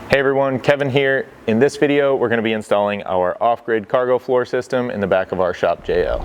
Hey everyone, Kevin here. In this video, we're going to be installing our off-grid cargo floor system in the back of our shop JL.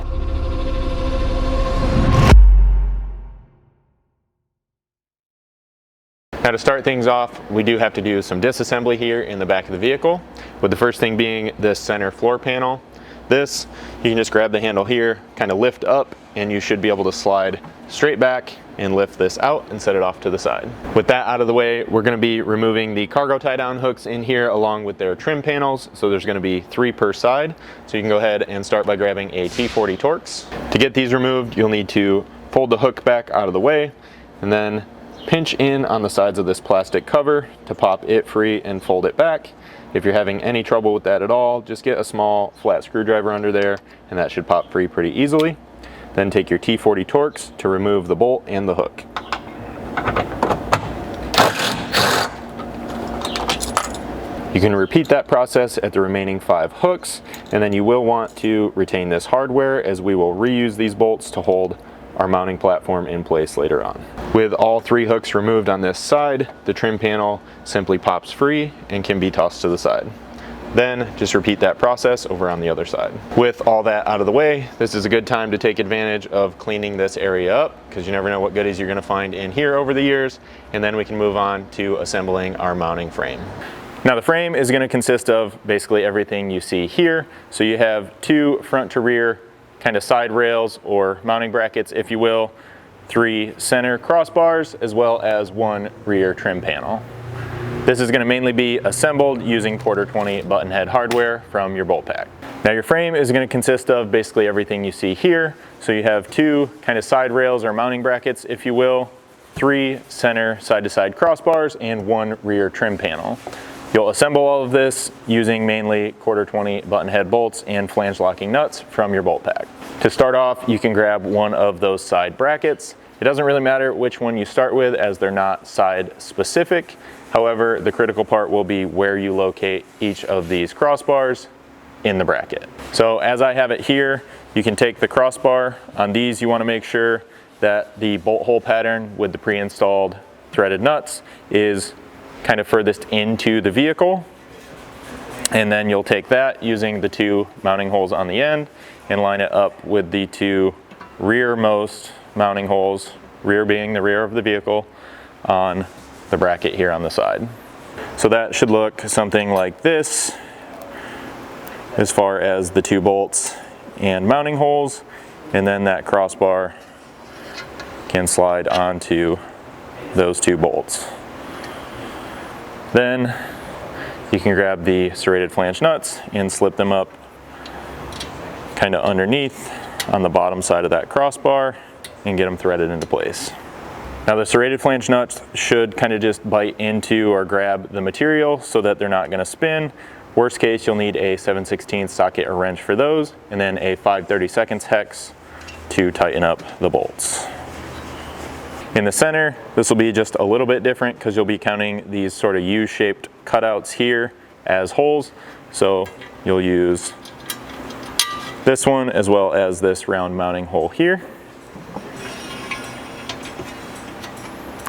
Now to start things off, we do have to do some disassembly here in the back of the vehicle, with the first thing being this center floor panel. This, you can just grab the handle here, kind of lift up, and you should be able to slide straight back and lift this out and set it off to the side. With that out of the way, we're going to be removing the cargo tie-down hooks in here along with their trim panels. So there's going to be 3 per side. So you can go ahead and start by grabbing a T40 Torx. To get these removed, you'll need to fold the hook back out of the way and then pinch in on the sides of this plastic cover to pop it free and fold it back. If you're having any trouble with that at all, just get a small flat screwdriver under there and that should pop free pretty easily. Then take your T40 Torx to remove the bolt and the hook. You can repeat that process at the remaining 5 hooks, and then you will want to retain this hardware as we will reuse these bolts to hold our mounting platform in place later on. With all 3 hooks removed on this side, the trim panel simply pops free and can be tossed to the side. Then just repeat that process over on the other side. With all that out of the way, this is a good time to take advantage of cleaning this area up, because you never know what goodies you're going to find in here over the years, and then we can move on to assembling our mounting frame. Now the frame is going to consist of basically everything you see here. So you have 2 front to rear kind of side rails or mounting brackets, if you will, 3 center crossbars, as well as 1 rear trim panel. This is going to mainly be assembled using quarter 20 button head hardware from your bolt pack. Now your frame is going to consist of basically everything you see here. So you have 2 kind of side rails or mounting brackets, if you will, 3 center side-to-side crossbars, and 1 rear trim panel. You'll assemble all of this using mainly quarter 20 button head bolts and flange locking nuts from your bolt pack. To start off, you can grab one of those side brackets. It doesn't really matter which one you start with, as they're not side specific. However, the critical part will be where you locate each of these crossbars in the bracket. So as I have it here, you can take the crossbar. On these, you want to make sure that the bolt hole pattern with the pre-installed threaded nuts is kind of furthest into the vehicle. And then you'll take that using the 2 mounting holes on the end and line it up with the 2 rearmost mounting holes, rear being the rear of the vehicle, on the bracket here on the side. So that should look something like this as far as the 2 bolts and mounting holes, and then that crossbar can slide onto those 2 bolts. Then you can grab the serrated flange nuts and slip them up kind of underneath on the bottom side of that crossbar and get them threaded into place. Now the serrated flange nuts should kind of just bite into or grab the material so that they're not going to spin. Worst case, you'll need a 7/16 socket or wrench for those, and then a 5/32 hex to tighten up the bolts. In the center, this will be just a little bit different because you'll be counting these sort of U-shaped cutouts here as holes. So you'll use this one as well as this round mounting hole here.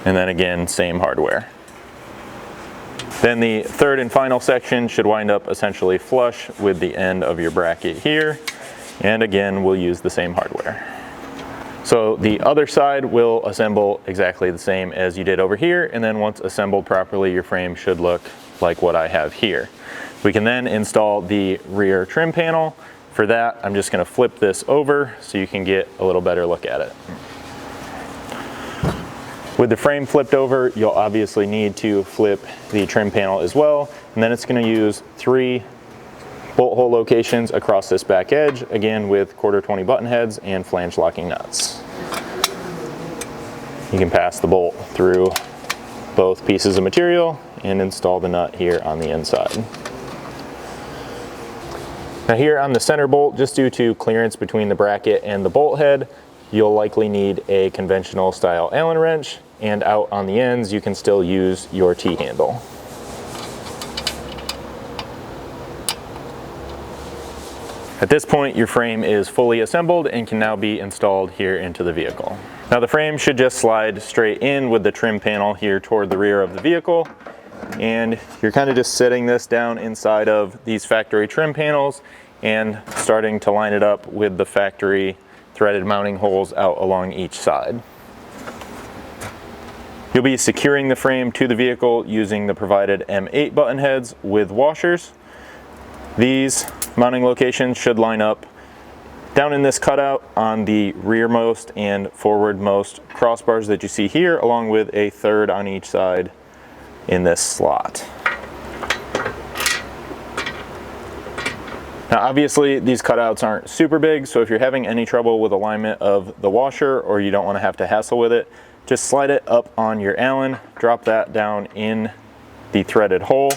And then again, same hardware. Then the third and final section should wind up essentially flush with the end of your bracket here. And again, we'll use the same hardware. So the other side will assemble exactly the same as you did over here. And then once assembled properly, your frame should look like what I have here. We can then install the rear trim panel. For that, I'm just going to flip this over so you can get a little better look at it. With the frame flipped over, you'll obviously need to flip the trim panel as well, and then it's going to use 3 bolt hole locations across this back edge, again with quarter 20 button heads and flange locking nuts. You can pass the bolt through both pieces of material and install the nut here on the inside. Now here on the center bolt, just due to clearance between the bracket and the bolt head, you'll likely need a conventional style Allen wrench, and out on the ends you can still use your T-handle. At this point, your frame is fully assembled and can now be installed here into the vehicle. Now the frame should just slide straight in with the trim panel here toward the rear of the vehicle. and you're kind of just setting this down inside of these factory trim panels and starting to line it up with the factory threaded mounting holes out along each side. You'll be securing the frame to the vehicle using the provided M8 button heads with washers. These mounting locations should line up down in this cutout on the rearmost and forwardmost crossbars that you see here, along with a third on each side in this slot. Now obviously these cutouts aren't super big, so if you're having any trouble with alignment of the washer or you don't want to have to hassle with it, just slide it up on your Allen, drop that down in the threaded hole,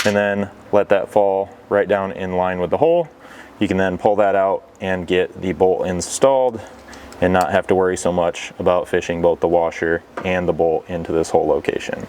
and then let that fall right down in line with the hole. You can then pull that out and get the bolt installed and not have to worry so much about fishing both the washer and the bolt into this hole location.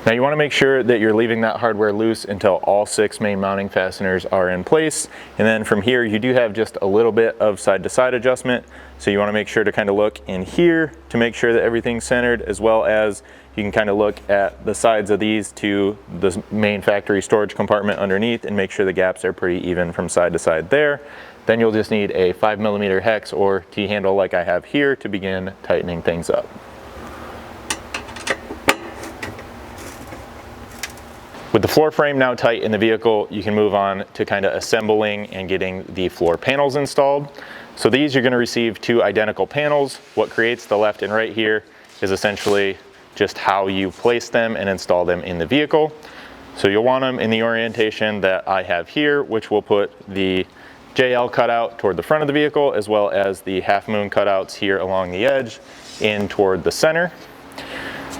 Now you want to make sure that you're leaving that hardware loose until all 6 main mounting fasteners are in place, and then from here you do have just a little bit of side-to-side adjustment, so you want to make sure to kind of look in here to make sure that everything's centered, as well as you can kind of look at the sides of these to the main factory storage compartment underneath and make sure the gaps are pretty even from side to side there. Then you'll just need a 5mm hex or T-handle like I have here to begin tightening things up. With the floor frame now tight in the vehicle, you can move on to kind of assembling and getting the floor panels installed. So these you're going to receive 2 identical panels. What creates the left and right here is essentially just how you place them and install them in the vehicle. So you'll want them in the orientation that I have here, which will put the JL cutout toward the front of the vehicle, as well as the half moon cutouts here along the edge in toward the center.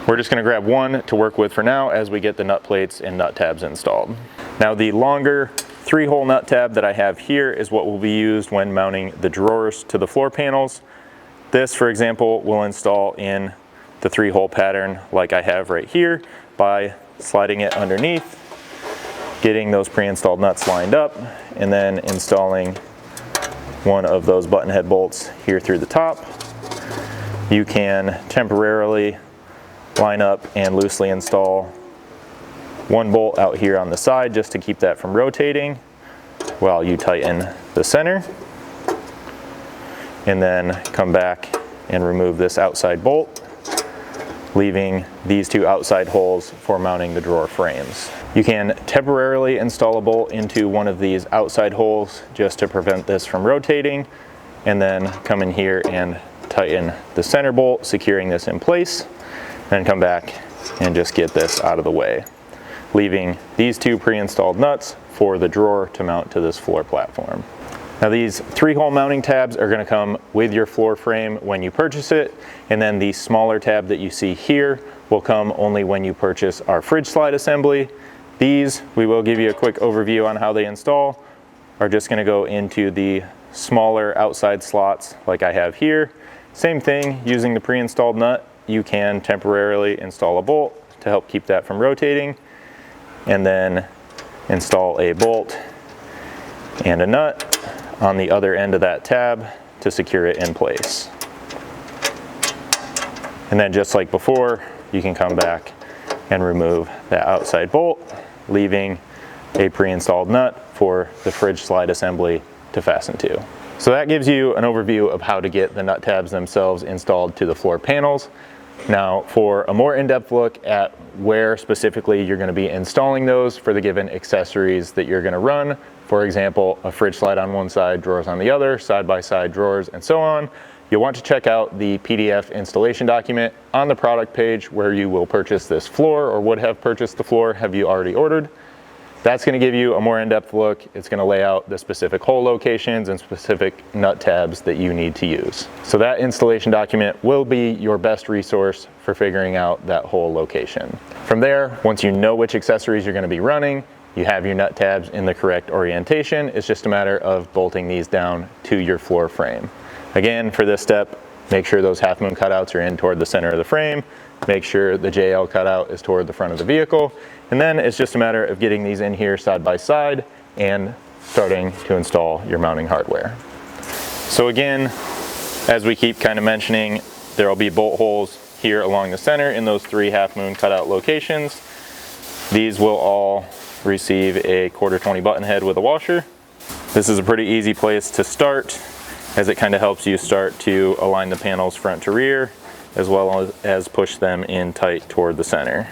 We're just going to grab one to work with for now as we get the nut plates and nut tabs installed. Now the longer 3-hole nut tab that I have here is what will be used when mounting the drawers to the floor panels. This, for example, will install in the 3-hole pattern like I have right here by sliding it underneath, getting those pre-installed nuts lined up, and then installing one of those button head bolts here through the top. You can temporarily line up and loosely install one bolt out here on the side just to keep that from rotating while you tighten the center, and then come back and remove this outside bolt, leaving these 2 outside holes for mounting the drawer frames. You can temporarily install a bolt into one of these outside holes just to prevent this from rotating, and then come in here and tighten the center bolt, securing this in place. Then come back and just get this out of the way, leaving these 2 pre-installed nuts for the drawer to mount to this floor platform. Now these 3-hole mounting tabs are going to come with your floor frame when you purchase it, and then the smaller tab that you see here will come only when you purchase our fridge slide assembly. These, we will give you a quick overview on how they install, are just going to go into the smaller outside slots like I have here. Same thing, using the pre-installed nut, you can temporarily install a bolt to help keep that from rotating, and then install a bolt and a nut on the other end of that tab to secure it in place. And then just like before, you can come back and remove that outside bolt, leaving a pre-installed nut for the fridge slide assembly to fasten to. So that gives you an overview of how to get the nut tabs themselves installed to the floor panels. Now for a more in-depth look at where specifically you're going to be installing those for the given accessories that you're going to run, for example, a fridge slide on one side, drawers on the other, side-by-side drawers, and so on, you'll want to check out the PDF installation document on the product page where you will purchase this floor, or would have purchased the floor have you already ordered. That's going to give you a more in-depth look. It's going to lay out the specific hole locations and specific nut tabs that you need to use. So that installation document will be your best resource for figuring out that hole location. From there, once you know which accessories you're going to be running, you have your nut tabs in the correct orientation, it's just a matter of bolting these down to your floor frame. Again, for this step, make sure those half moon cutouts are in toward the center of the frame. Make sure the JL cutout is toward the front of the vehicle. And then it's just a matter of getting these in here side by side and starting to install your mounting hardware. So again, As we keep kind of mentioning, there will be bolt holes here along the center in those 3 half moon cutout locations. These will all receive a 1/4 button head with a washer. This is a pretty easy place to start, as it kind of helps you start to align the panels front to rear, as well as push them in tight toward the center.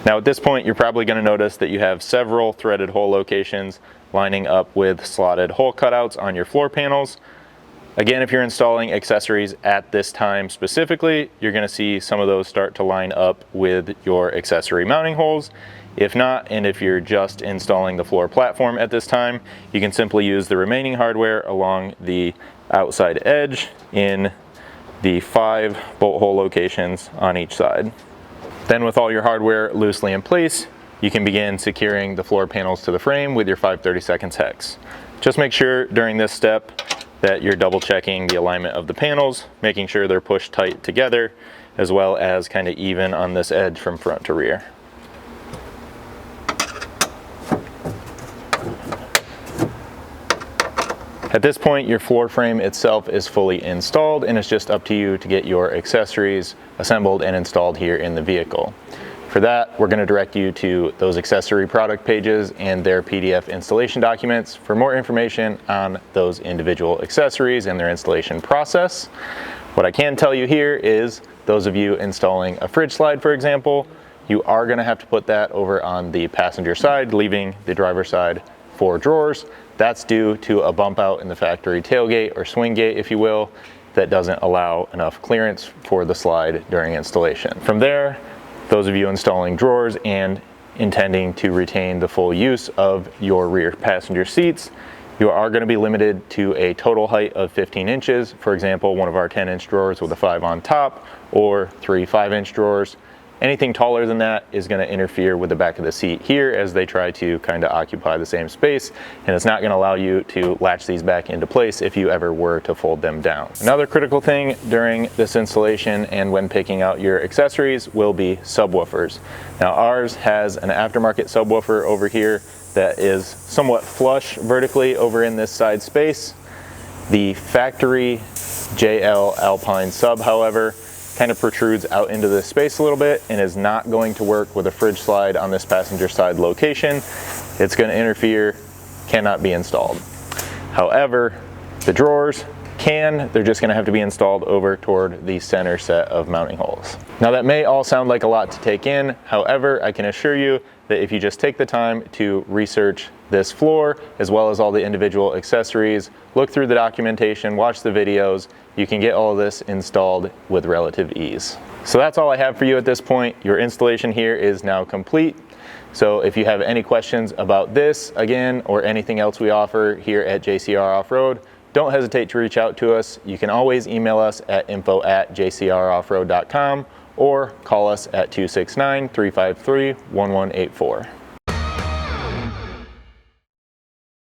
Now at this point, you're probably going to notice that you have several threaded hole locations lining up with slotted hole cutouts on your floor panels. Again, if you're installing accessories at this time specifically, you're going to see some of those start to line up with your accessory mounting holes. If not, and if you're just installing the floor platform at this time, you can simply use the remaining hardware along the outside edge in the 5 bolt hole locations on each side. Then with all your hardware loosely in place, you can begin securing the floor panels to the frame with your 5/32 hex. Just make sure during this step that you're double checking the alignment of the panels, making sure they're pushed tight together, as well as kind of even on this edge from front to rear. At this point, your floor frame itself is fully installed, and it's just up to you to get your accessories assembled and installed here in the vehicle. For that, we're going to direct you to those accessory product pages and their PDF installation documents for more information on those individual accessories and their installation process. What I can tell you here is, those of you installing a fridge slide, for example, you are going to have to put that over on the passenger side, leaving the driver's side 4 drawers. That's due to a bump out in the factory tailgate or swing gate, if you will, that doesn't allow enough clearance for the slide during installation. From there, those of you installing drawers and intending to retain the full use of your rear passenger seats, you are going to be limited to a total height of 15 inches. For example, one of our 10-inch drawers with a 5 on top, or 3 5-inch drawers. Anything taller than that is going to interfere with the back of the seat here as they try to kind of occupy the same space, and it's not going to allow you to latch these back into place if you ever were to fold them down. Another critical thing during this installation and when picking out your accessories will be subwoofers. Now ours has an aftermarket subwoofer over here that is somewhat flush vertically over in this side space. The factory JL Alpine sub, however, kind of protrudes out into this space a little bit and is not going to work with a fridge slide on this passenger side location. It's going to interfere, cannot be installed. However, the drawers can, they're just going to have to be installed over toward the center set of mounting holes. Now that may all sound like a lot to take in. However, I can assure you that if you just take the time to research this floor, as well as all the individual accessories, look through the documentation, watch the videos, you can get all of this installed with relative ease. So that's all I have for you at this point. Your installation here is now complete. So if you have any questions about this, again, or anything else we offer here at JCR Off-Road, don't hesitate to reach out to us. You can always email us at info@jcroffroad.com or call us at 269-353-1184.